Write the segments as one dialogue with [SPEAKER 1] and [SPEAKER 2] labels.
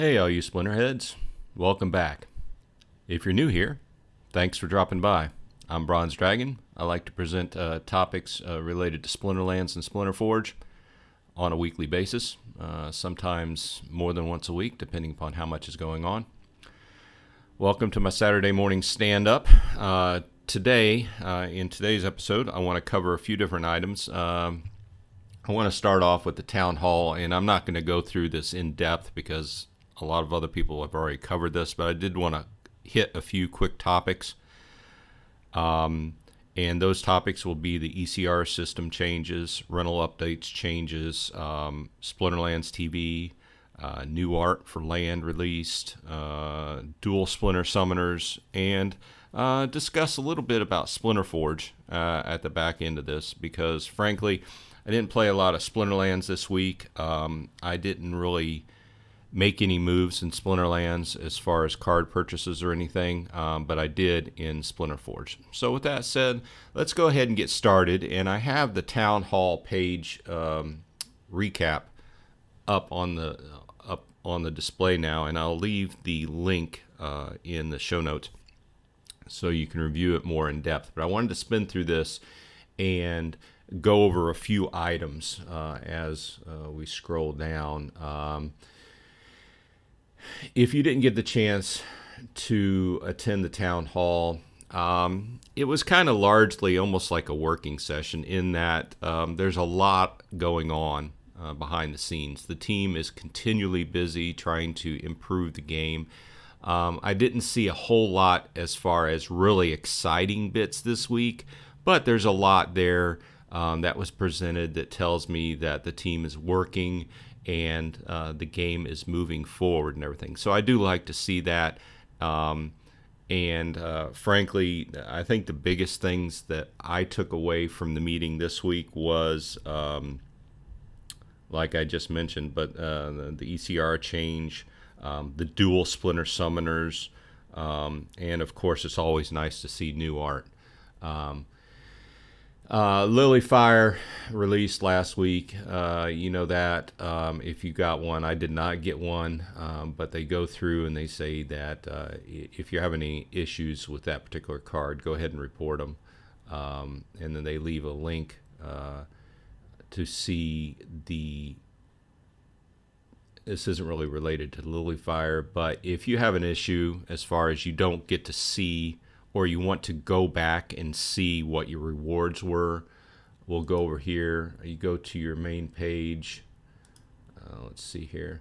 [SPEAKER 1] Hey, all you Splinterheads. Welcome back. If you're new here, thanks for dropping by. I'm Bronze Dragon. I like to present topics related to Splinterlands and Splinterforge on a weekly basis, sometimes more than once a week, depending upon how much is going on. Welcome to my Saturday morning stand-up. Today, in today's episode, I want to cover a few different items. I want to start off with the Town Hall, and I'm not going to go through this in depth because a lot of other people have already covered this, but I did want to hit a few quick topics. And those topics will be the ECR system changes, rental updates changes, Splinterlands TV, new art for land released, dual Splinter summoners, and discuss a little bit about Splinterforge at the back end of this because, frankly, I didn't play a lot of Splinterlands this week. I didn't really make any moves in Splinterlands as far as card purchases or anything, but I did in Splinterforge. So with that said, let's go ahead and get started. And I have the Town Hall page recap up on the display now, and I'll leave the link in the show notes so you can review it more in depth. But I wanted to spin through this and go over a few items as we scroll down. If you didn't get the chance to attend the town hall, it was kind of largely almost like a working session in that there's a lot going on behind the scenes. The team is continually busy trying to improve the game. I didn't see a whole lot as far as really exciting bits this week, but there's a lot there that was presented that tells me that the team is working and the game is moving forward and everything. So I do like to see that. Frankly, I think the biggest things that I took away from the meeting this week was, like I just mentioned, but the ECR change, the dual Splinter summoners, and of course, it's always nice to see new art. Lilyfire released last week. You know that if you got one, I did not get one, but they go through and they say that if you're having any issues with that particular card, go ahead and report them. And then they leave a link to see the. This isn't really related to Lilyfire, but if you have an issue as far as you don't get to see or you want to go back and see what your rewards were, we'll go over here. You go to your main page. Let's see here.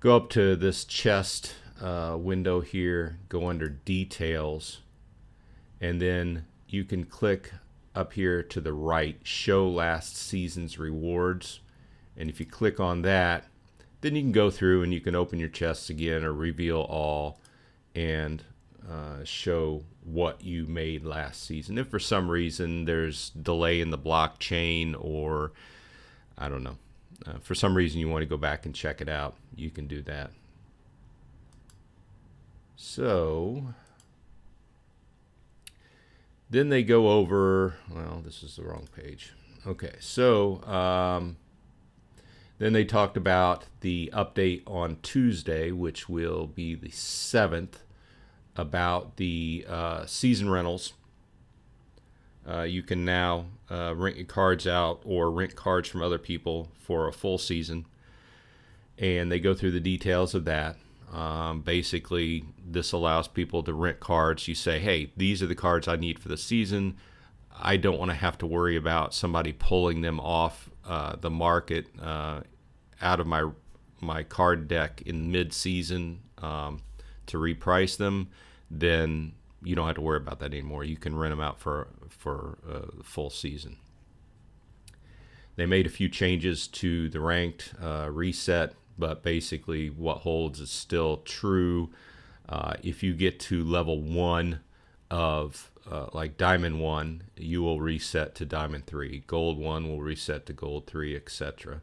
[SPEAKER 1] Go up to this chest window here, go under details, and then you can click up here to the right, show last season's rewards. And if you click on that, then you can go through and you can open your chests again or reveal all and show what you made last season. If for some reason there's delay in the blockchain or I don't know, for some reason you want to go back and check it out, you can do that. So then they go over, well, this is the wrong page. Okay, so then they talked about the update on Tuesday, which will be the 7th, about the season rentals. You can now rent your cards out or rent cards from other people for a full season. And they go through the details of that. Basically, this allows people to rent cards. You say, hey, these are the cards I need for the season. I don't want to have to worry about somebody pulling them off the market out of my card deck in mid-season to reprice them. Then you don't have to worry about that anymore. You can rent them out for the full season. They made a few changes to the ranked reset, but basically what holds is still true. If you get to level 1 of like Diamond 1, you will reset to Diamond 3. Gold 1 will reset to Gold 3, etc.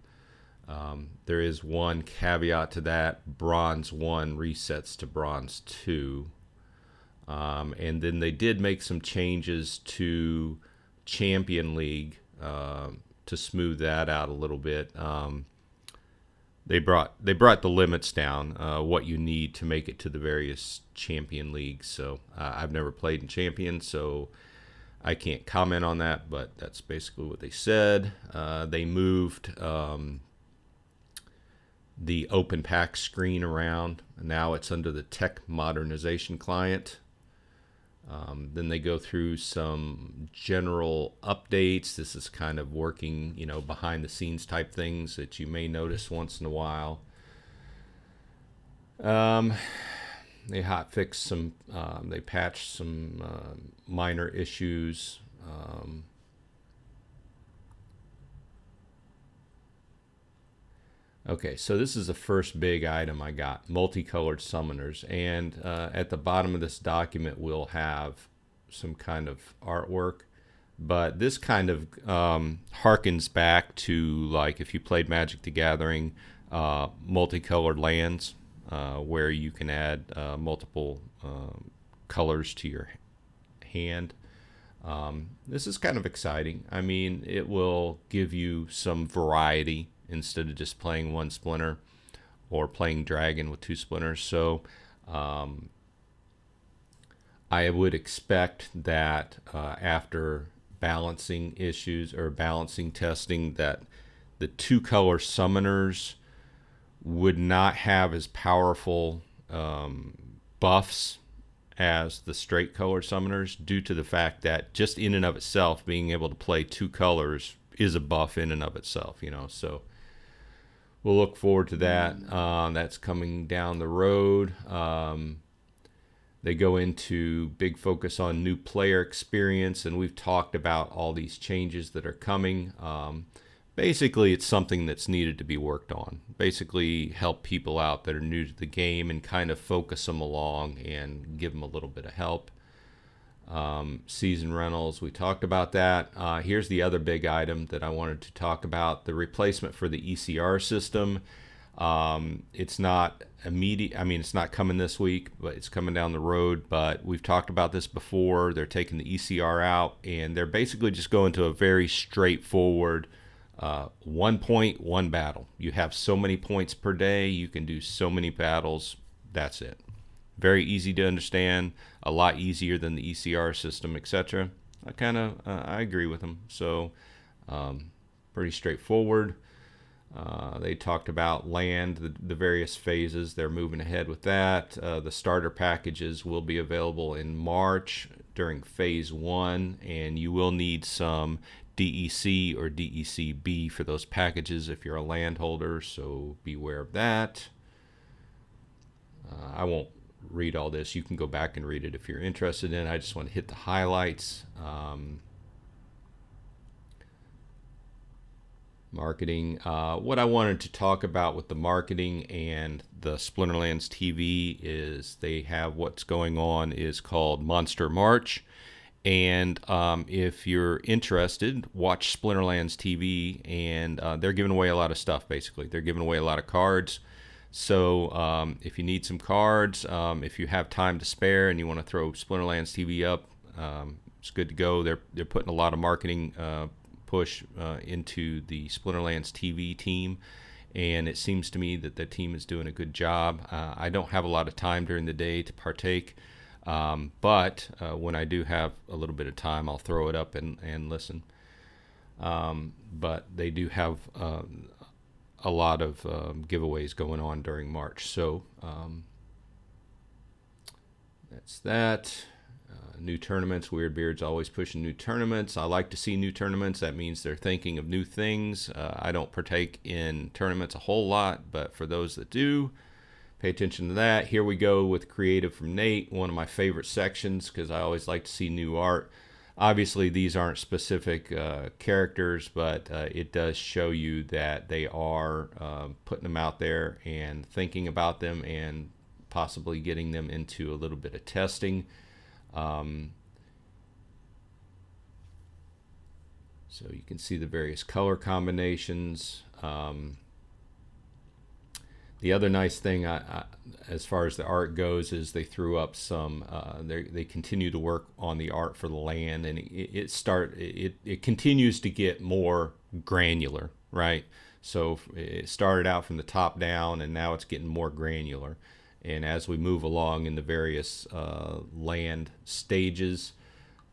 [SPEAKER 1] There is one caveat to that. Bronze 1 resets to Bronze 2. And then they did make some changes to Champion League to smooth that out a little bit. they brought the limits down, what you need to make it to the various champion leagues. So I've never played in champion, so I can't comment on that, but that's basically what they said. They moved the open pack screen around. Now it's under the tech modernization client. Then they go through some general updates. This is kind of working, behind the scenes type things that you may notice once in a while. They hotfixed some, they patched some minor issues. Okay, so this is the first big item I got, multicolored summoners. And at the bottom of this document, we'll have some kind of artwork. But this kind of harkens back to, like, if you played Magic the Gathering, multicolored lands, where you can add multiple colors to your hand. This is kind of exciting. I mean, it will give you some variety instead of just playing one splinter or playing dragon with two splinters. So I would expect that after balancing issues or balancing testing, that the two color summoners would not have as powerful buffs as the straight color summoners, due to the fact that just in and of itself, being able to play two colors is a buff in and of itself, so we'll look forward to that. That's coming down the road. They go into big focus on new player experience, and we've talked about all these changes that are coming. Basically, it's something that's needed to be worked on. Basically, help people out that are new to the game and kind of focus them along and give them a little bit of help. Season rentals, we talked about that. Here's the other big item that I wanted to talk about, the replacement for the ECR system. It's not immediate. I mean, it's not coming this week, but it's coming down the road. But we've talked about this before. They're taking the ECR out, and they're basically just going to a very straightforward 1 point, 1 battle. You have so many points per day. You can do so many battles. That's it. Very easy to understand. A lot easier than the ECR system, etc. I agree with them. So pretty straightforward. They talked about land, the various phases. They're moving ahead with that. The starter packages will be available in March during phase 1, and you will need some DEC or DECB for those packages if you're a landholder, so beware of that. I won't read all this. You can go back and read it if you're interested in it. I just want to hit the highlights. Marketing. What I wanted to talk about with the marketing and the Splinterlands TV is they have what's going on is called Monster March. And if you're interested, watch Splinterlands TV, and they're giving away a lot of stuff, basically. They're giving away a lot of cards. So if you need some cards, if you have time to spare and you want to throw Splinterlands TV up, it's good to go. They're putting a lot of marketing push into the Splinterlands TV team, and it seems to me that the team is doing a good job. I don't have a lot of time during the day to partake, but when I do have a little bit of time, I'll throw it up and listen. But they do have a lot of giveaways going on during March. So that's that. New tournaments. Weirdbeard's always pushing new tournaments. I like to see new tournaments. That means they're thinking of new things. I don't partake in tournaments a whole lot, but for those that do, pay attention to that. Here we go with Creative from Nate, one of my favorite sections because I always like to see new art. Obviously, these aren't specific characters, but it does show you that they are putting them out there and thinking about them and possibly getting them into a little bit of testing. So you can see the various color combinations. The other nice thing, as far as the art goes, is they threw up some. They continue to work on the art for the land, and it continues to get more granular, right? So it started out from the top down, and now it's getting more granular. And as we move along in the various land stages,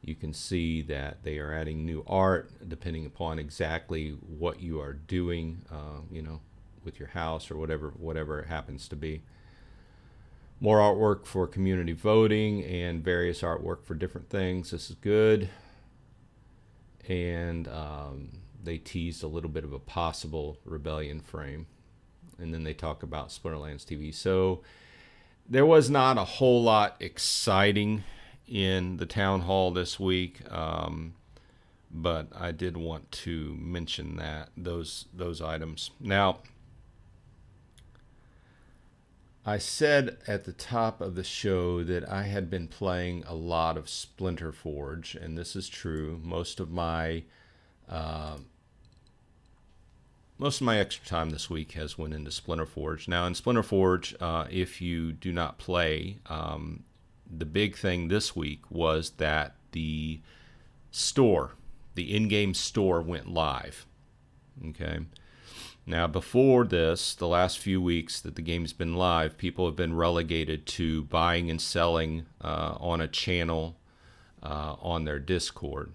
[SPEAKER 1] you can see that they are adding new art depending upon exactly what you are doing, with your house or whatever it happens to be. More artwork for community voting and various artwork for different things. This is good. And they teased a little bit of a possible rebellion frame. And then they talk about Splinterlands TV. So there was not a whole lot exciting in the town hall this week, but I did want to mention those items. Now, I said at the top of the show that I had been playing a lot of Splinterforge, and this is true. Most of my extra time this week has went into Splinterforge. Now, in Splinterforge, if you do not play, the big thing this week was that the in-game store went live. Okay. Now, before this, the last few weeks that the game's been live, people have been relegated to buying and selling on a channel on their Discord,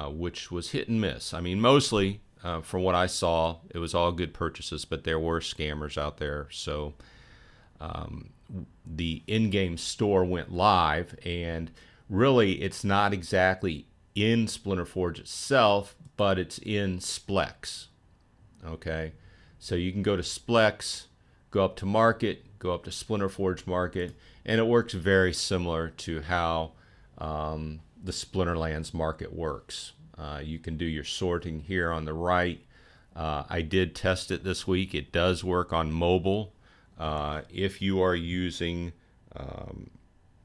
[SPEAKER 1] which was hit and miss. I mean, mostly, from what I saw, it was all good purchases, but there were scammers out there. So the in-game store went live, and really it's not exactly in Splinterforge itself, but it's in Splex. Okay. So you can go to Splex, go up to Market, go up to Splinterforge Market, and it works very similar to how the Splinterlands Market works. You can do your sorting here on the right. I did test it this week. It does work on mobile. If you are using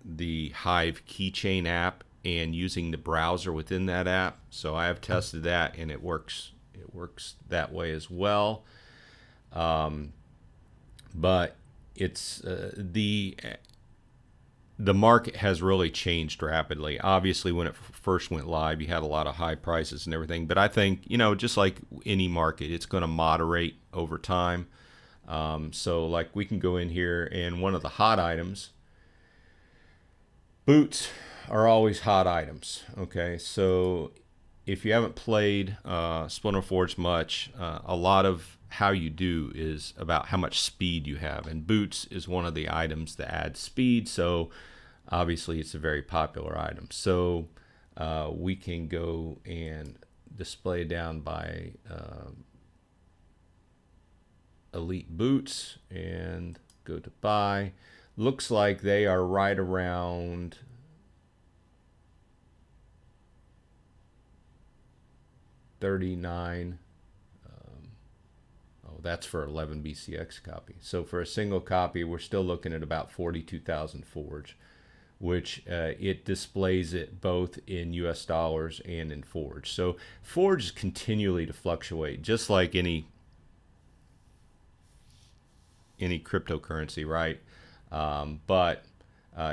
[SPEAKER 1] the Hive Keychain app and using the browser within that app, so I have tested that, and it works that way as well. But it's the market has really changed rapidly. Obviously, when it first went live, you had a lot of high prices and everything. But I think, just like any market, it's going to moderate over time. So like we can go in here, and one of the hot items, boots are always hot items. Okay, so if you haven't played Splinterforge much, a lot of how you do is about how much speed you have, and boots is one of the items that adds speed, so obviously it's a very popular item. So we can go and display down by elite boots and go to buy. Looks like they are right around $39. That's for 11 BCX copy. So for a single copy, we're still looking at about 42,000 Forge, which it displays it both in US dollars and in Forge. So Forge is continually to fluctuate, just like any cryptocurrency, right? But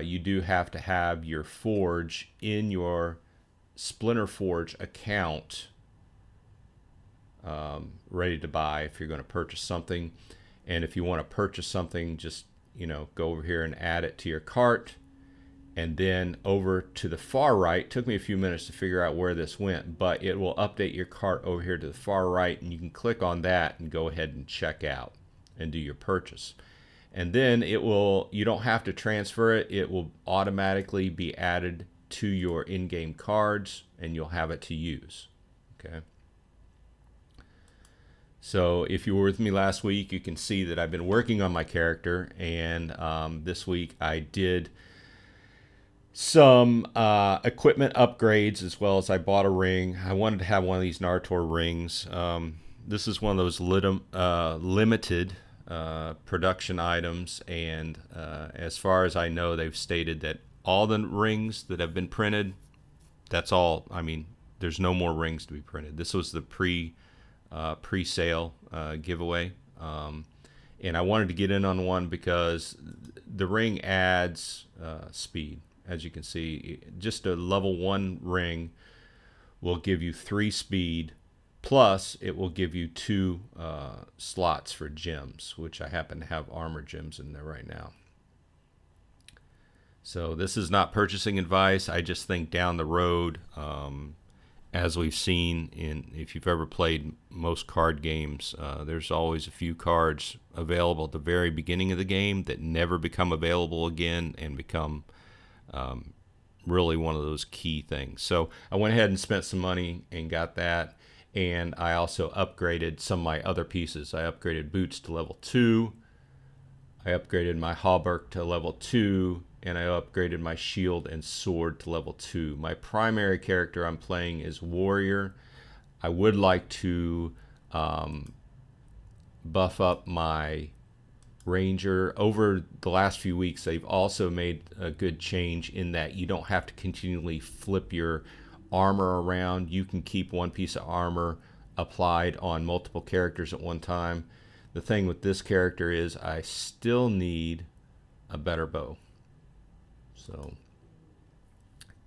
[SPEAKER 1] you do have to have your Forge in your Splinterforge account ready to buy if you're going to purchase something. And if you want to purchase something, just go over here and add it to your cart. And then over to the far right, took me a few minutes to figure out where this went, but it will update your cart over here to the far right, and you can click on that and go ahead and check out and do your purchase. And then you don't have to transfer it. It will automatically be added to your in-game cards, and you'll have it to use. Okay. So if you were with me last week, you can see that I've been working on my character, and this week I did some equipment upgrades, as well as I bought a ring. I wanted to have one of these Nartor rings. This is one of those limited production items, and as far as I know, they've stated that all the rings that have been printed, that's all. I mean, there's no more rings to be printed. This was the pre-sale giveaway, and I wanted to get in on one because the ring adds speed. As you can see, just a level 1 ring will give you 3 speed Plus, it will give you 2 slots for gems, which I happen to have armor gems in there right now. So this is not purchasing advice. I just think down the road, as we've seen if you've ever played most card games, there's always a few cards available at the very beginning of the game that never become available again and become really one of those key things. So I went ahead and spent some money and got that. And I also upgraded some of my other pieces. I upgraded boots to level 2. I upgraded my hauberk to level 2. And I upgraded my shield and sword to level 2. My primary character I'm playing is warrior. I would like to buff up my ranger. Over the last few weeks, they've also made a good change in that you don't have to continually flip your armor around. You can keep one piece of armor applied on multiple characters at one time. The thing with this character is I still need a better bow. So,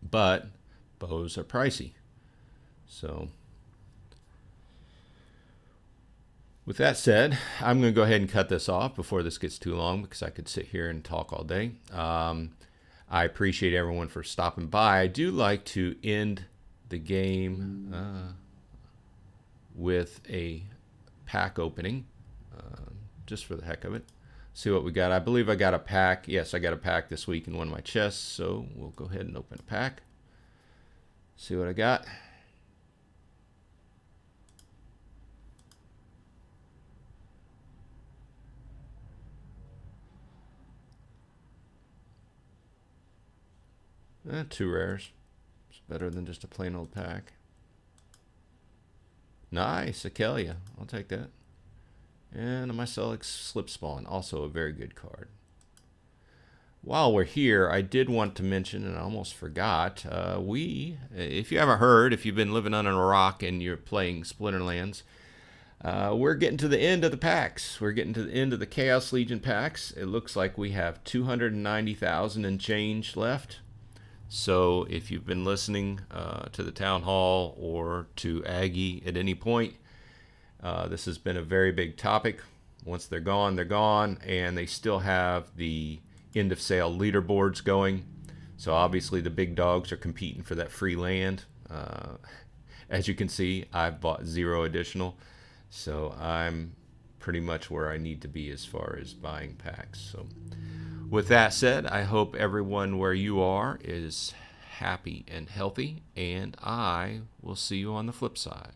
[SPEAKER 1] but bows are pricey. So with that said, I'm going to go ahead and cut this off before this gets too long, because I could sit here and talk all day. I appreciate everyone for stopping by. I do like to end the game with a pack opening, just for the heck of it. See what we got. I believe I got a pack. Yes, I got a pack this week in one of my chests, so we'll go ahead and open a pack. See what I got. Two rares. It's better than just a plain old pack. Nice, Akelia. I'll take that. And a Mycelic Slip Spawn, also a very good card. While we're here, I did want to mention, and I almost forgot, if you haven't heard, if you've been living under a rock and you're playing Splinterlands, we're getting to the end of the packs. We're getting to the end of the Chaos Legion packs. It looks like we have 290,000 and change left. So if you've been listening to the Town Hall or to Aggie at any point, this has been a very big topic. Once they're gone, and they still have the end of sale leaderboards going. So obviously the big dogs are competing for that free land. As you can see, I've bought 0 additional. So I'm pretty much where I need to be as far as buying packs. So with that said, I hope everyone where you are is happy and healthy, and I will see you on the flip side.